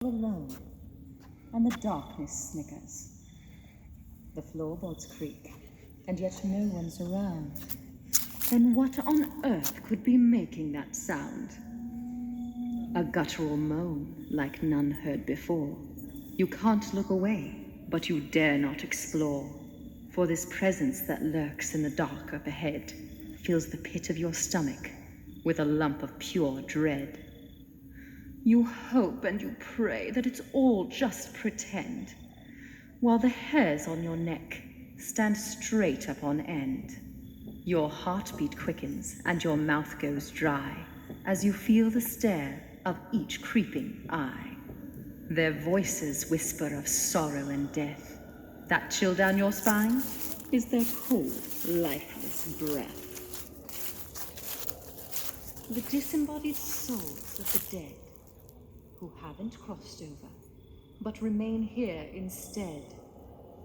alone, and the darkness snickers. The floorboards creak, and yet no one's around. Then what on earth could be making that sound? A guttural moan like none heard before. You can't look away, but you dare not explore. For this presence that lurks in the dark up ahead fills the pit of your stomach with a lump of pure dread. You hope and you pray that it's all just pretend, while the hairs on your neck stand straight up on end. Your heartbeat quickens and your mouth goes dry as you feel the stare of each creeping eye. Their voices whisper of sorrow and death. That chill down your spine is their cold, lifeless breath. The disembodied souls of the dead, who haven't crossed over, but remain here instead.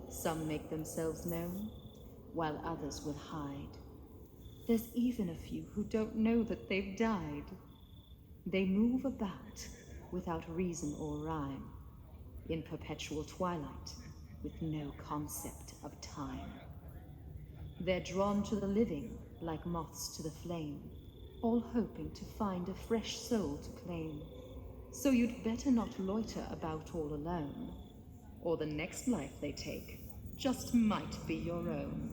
Some make themselves known, while others will hide. There's even a few who don't know that they've died. They move about without reason or rhyme, in perpetual twilight with no concept of time. They're drawn to the living like moths to the flame, all hoping to find a fresh soul to claim. So you'd better not loiter about all alone, or the next life they take just might be your own.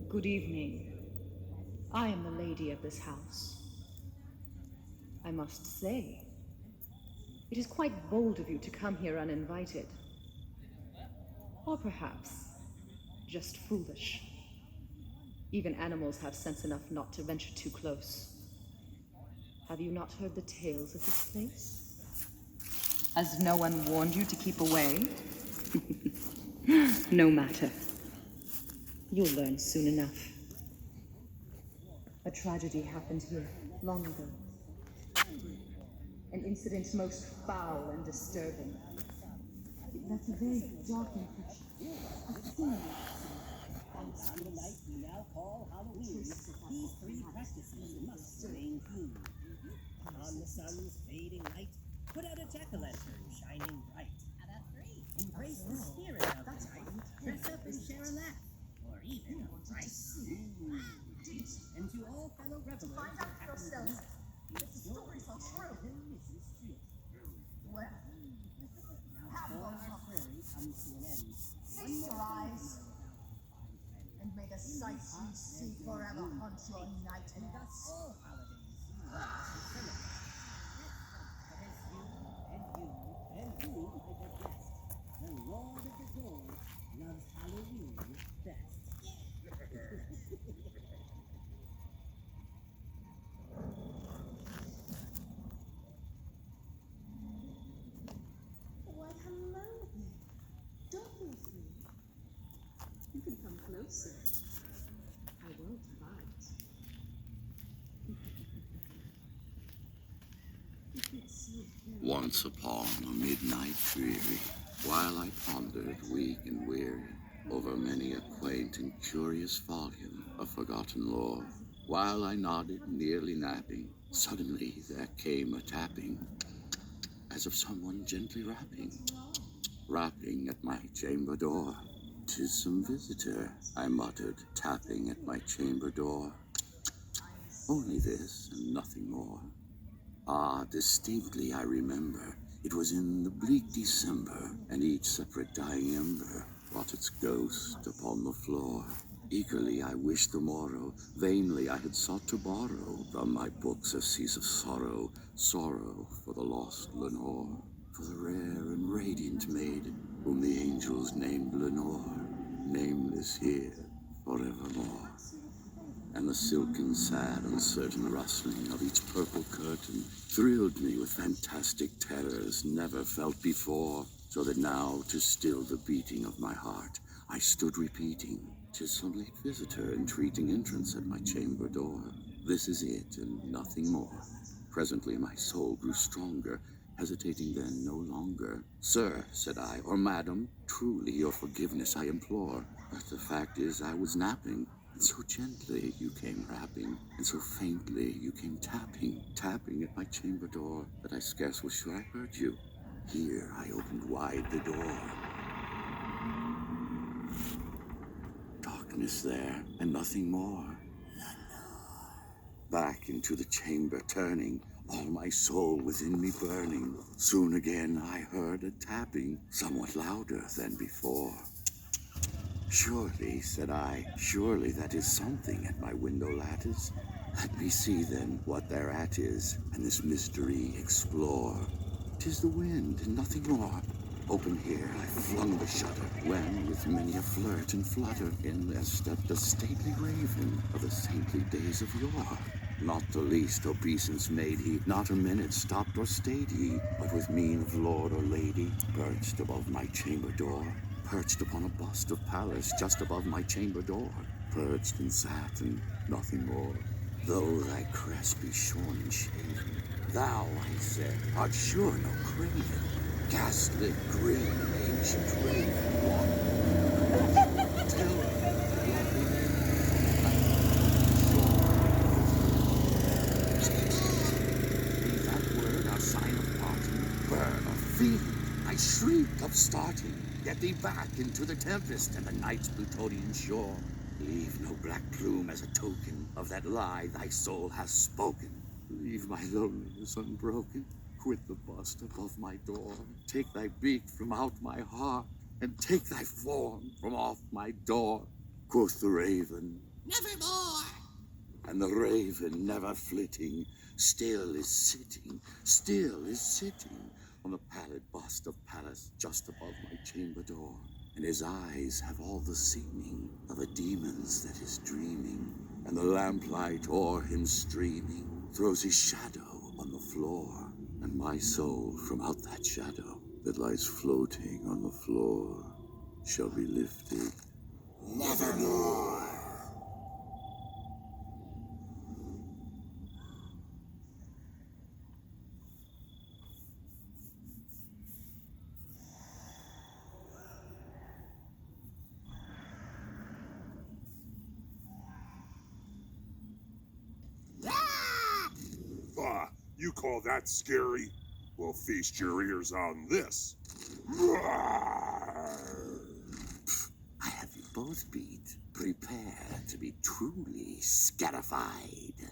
Good evening. I am the lady of this house. I must say, it is quite bold of you to come here uninvited. Or perhaps, just foolish. Even animals have sense enough not to venture too close. Have you not heard the tales of this place? Has no one warned you to keep away? No matter. You'll learn soon enough. A tragedy happened here long ago. An incident most foul and disturbing. It left a very dark impression. A thing. On the night we now call Halloween, these three practices must remain clean. On the sun's fading light, put out a jack-o'-lantern shining bright. How about three? Embrace the spirit of the night, dress up and share a laugh, or even a fright. And to all fellow revelers, Find out for yourselves if the stories are true. Well, have All those our prairie comes to an end. Feast your eyes, and may the sights you see forever haunt your night. And thus all holidays celebrate. But as you might have guessed, the Lord of the Gold loves Halloween best. Why, hello there. Don't be afraid. You can come closer. I won't bite. It's so very... Once upon a midnight dreary, while I pondered weak and weary over many a quaint and curious volume of forgotten lore, while I nodded, nearly napping, suddenly there came a tapping, as of someone gently rapping at my chamber door. "'Tis some visitor," I muttered, tapping at my chamber door. Only this and nothing more. Ah, distinctly I remember, it was in the bleak December, and each separate dying ember wrought its ghost upon the floor. Eagerly I wished the morrow, vainly I had sought to borrow from my books a cease of sorrow, sorrow for the lost Lenore, for the rare and radiant maid, whom the angels named Lenore, nameless here forevermore. And the silken, sad, uncertain rustling of each purple curtain thrilled me with fantastic terrors never felt before. so that now, to still the beating of my heart, I stood repeating, "'Tis some late visitor entreating entrance at my chamber door. This is it, and nothing more." Presently my soul grew stronger, hesitating then no longer. "Sir," said I, "or madam, truly your forgiveness I implore. But the fact is I was napping, and so gently you came rapping, and so faintly you came tapping, tapping at my chamber door, that I scarce was sure I heard you. Here I opened wide the door. Darkness there, and nothing more. Back into the chamber turning, all my soul within me burning. Soon again I heard a tapping, somewhat louder than before. "Surely," said I, "surely that is something at my window lattice. Let me see then what thereat is, and this mystery explore. 'Tis the wind, and nothing more." Open here I flung the shutter, when with many a flirt and flutter in there stepped a stately raven of the saintly days of yore. Not the least obeisance made he, not a minute stopped or stayed he, but with mien of lord or lady, perched above my chamber door, perched upon a bust of Pallas just above my chamber door, perched and sat and nothing more. "Though thy crest be shorn and shaven, thou," I said, "art sure no craven. Ghastly green, ancient raven, one. Tell me, what be that word our sign of parting? Burn of fiend, I shriek of starting. Get thee back into the tempest and the night's Plutonian shore. Leave no black plume as a token of that lie thy soul has spoken. Leave my loneliness unbroken. Quit the bust above my door. Take thy beak from out my heart, and take thy form from off my door." Quoth the raven, "Nevermore." And the raven, never flitting, still is sitting on the pallid bust of Pallas just above my chamber door. And his eyes have all the seeming of a demon's that is dreaming, and the lamplight o'er him streaming throws his shadow on the floor, and my soul from out that shadow that lies floating on the floor shall be lifted nevermore. Ah, you call that scary? Well, feast your ears on this. I have you both beat. Prepare to be truly scarified.